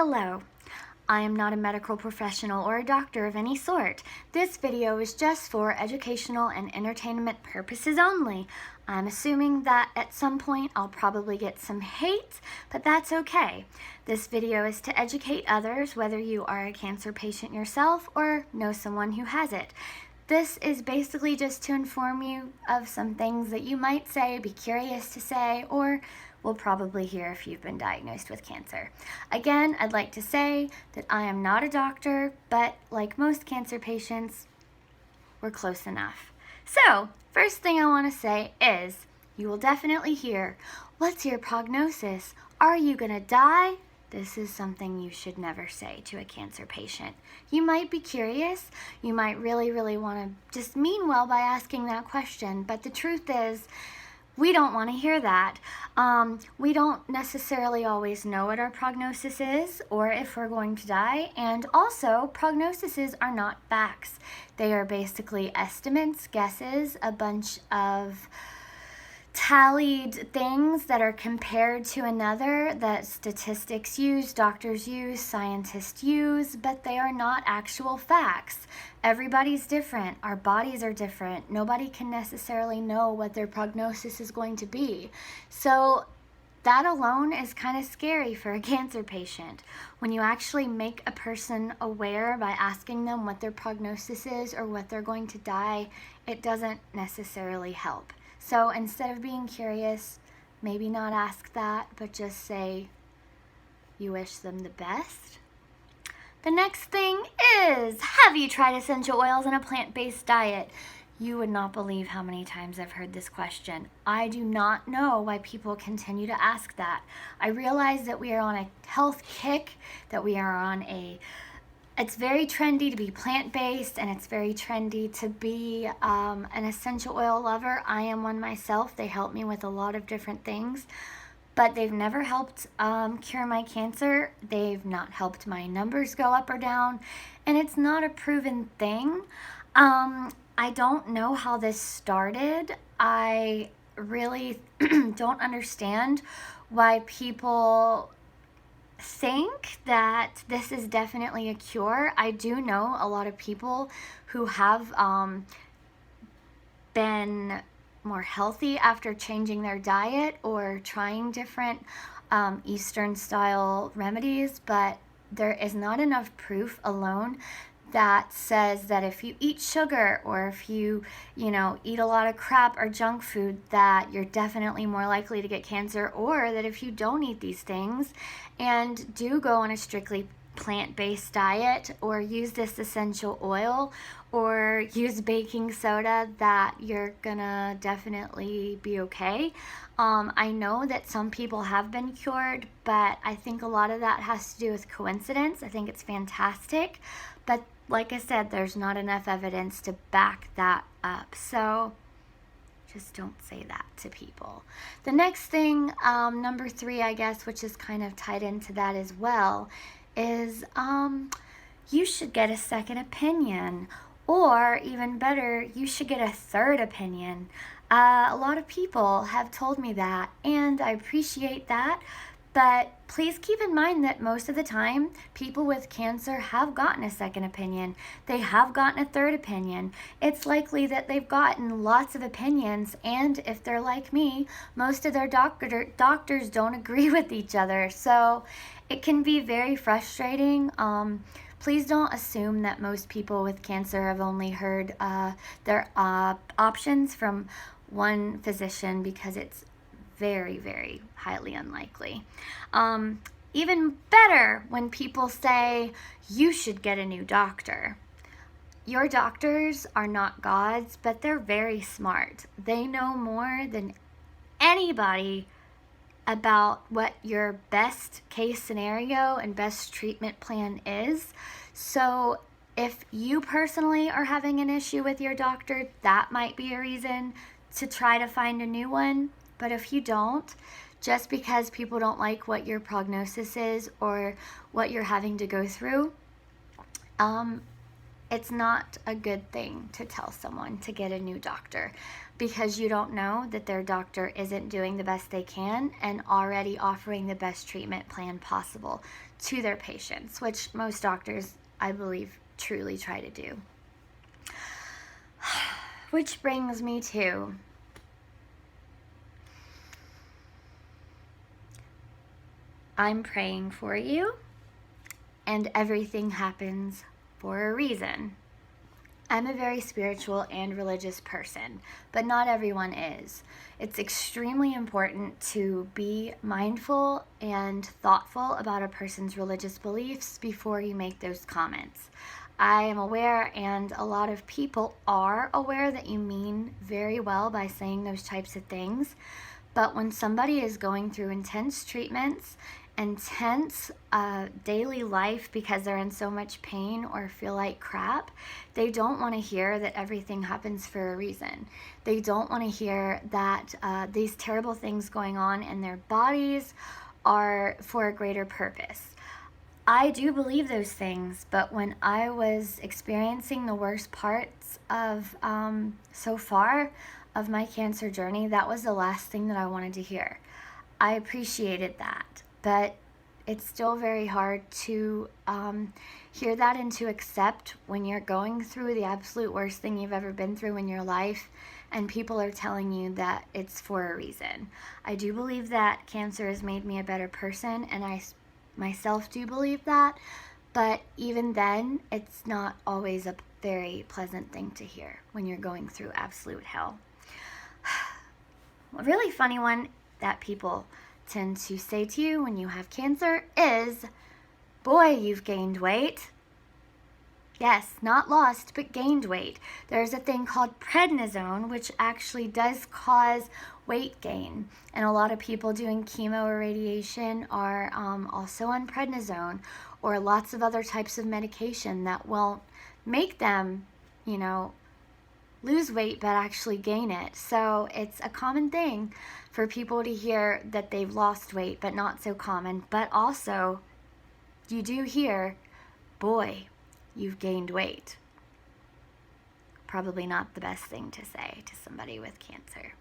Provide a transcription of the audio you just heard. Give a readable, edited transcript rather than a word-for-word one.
Hello. I am not a medical professional or a doctor of any sort. This video is just for educational and entertainment purposes only. I'm assuming that at some point I'll probably get some hate, but that's okay. This video is to educate others, whether you are a cancer patient yourself or know someone who has it. This is basically just to inform you of some things that you might say, be curious to say, or will probably hear if you've been diagnosed with cancer. Again, I'd like to say that I am not a doctor, but like most cancer patients, we're close enough. So, first thing I want to say is, you will definitely hear, what's your prognosis? Are you gonna die? This is something you should never say to a cancer patient. You might be curious, you might really want to just mean well by asking that question, but the truth is, we don't want to hear that. We don't necessarily always know what our prognosis is or if we're going to die, and also prognoses are not facts. They are basically estimates, guesses, a bunch of tallied things that are compared to another that statistics use, doctors use, scientists use, but they are not actual facts. Everybody's different. Our bodies are different. Nobody can necessarily know what their prognosis is going to be. So that alone is kind of scary for a cancer patient. When you actually make a person aware by asking them what their prognosis is or what they're going to die, it doesn't necessarily help. So instead of being curious, maybe not ask that, but just say you wish them the best. The next thing is, have you tried essential oils in a plant-based diet? You would not believe how many times I've heard this question. I do not know why people continue to ask that. I realize that we are on a health kick, that we are on it's very trendy to be plant-based, and it's very trendy to be an essential oil lover. I am one myself. They help me with a lot of different things, but they've never helped cure my cancer. They've not helped my numbers go up or down, and it's not a proven thing. I don't know how this started. I really don't understand why people think that this is definitely a cure. I do know a lot of people who have been more healthy after changing their diet or trying different Eastern style remedies, but there is not enough proof alone that says that if you eat sugar or if you eat a lot of crap or junk food, that you're definitely more likely to get cancer, or that if you don't eat these things and do go on a strictly plant-based diet or use this essential oil or use baking soda, that you're gonna definitely be okay. I know that some people have been cured, but I think a lot of that has to do with coincidence. I think it's fantastic, but like I said, there's not enough evidence to back that up. So just don't say that to people. The next thing, number 3, I guess, which is kind of tied into that as well, is you should get a second opinion, or even better, you should get a third opinion. A lot of people have told me that, and I appreciate that. But please keep in mind that most of the time, people with cancer have gotten a second opinion. They have gotten a third opinion. It's likely that they've gotten lots of opinions, and if they're like me, most of their doctors don't agree with each other. So it can be very frustrating. Please don't assume that most people with cancer have only heard their options from one physician, because it's very highly unlikely. Even better when people say you should get a new doctor. Your doctors are not gods, but they're very smart. They know more than anybody about what your best case scenario and best treatment plan is. So if you personally are having an issue with your doctor, that might be a reason to try to find a new one. But if you don't, just because people don't like what your prognosis is or what you're having to go through, It's not a good thing to tell someone to get a new doctor because you don't know that their doctor isn't doing the best they can and already offering the best treatment plan possible to their patients, which most doctors, I believe, truly try to do. Which brings me to I'm praying for you, and everything happens for a reason. I'm a very spiritual and religious person, but not everyone is. It's extremely important to be mindful and thoughtful about a person's religious beliefs before you make those comments. I am aware, and a lot of people are aware, that you mean very well by saying those types of things. But when somebody is going through intense treatments, intense daily life because they're in so much pain or feel like crap, they don't want to hear that everything happens for a reason. They don't want to hear that these terrible things going on in their bodies are for a greater purpose. I do believe those things, but when I was experiencing the worst parts of so far of my cancer journey, that was the last thing that I wanted to hear. I appreciated that, but it's still very hard to hear that and to accept when you're going through the absolute worst thing you've ever been through in your life and people are telling you that it's for a reason. I do believe that cancer has made me a better person, and I myself do believe that, but even then, it's not always a very pleasant thing to hear when you're going through absolute hell. A really funny one that people tend to say to you when you have cancer is, boy, you've gained weight. Yes, not lost, but gained weight. There's a thing called prednisone, which actually does cause weight gain. And a lot of people doing chemo or radiation are also on prednisone or lots of other types of medication that won't make them, lose weight, but actually gain it. So it's a common thing for people to hear that they've lost weight, but not so common. But also, you do hear, boy, you've gained weight. Probably not the best thing to say to somebody with cancer.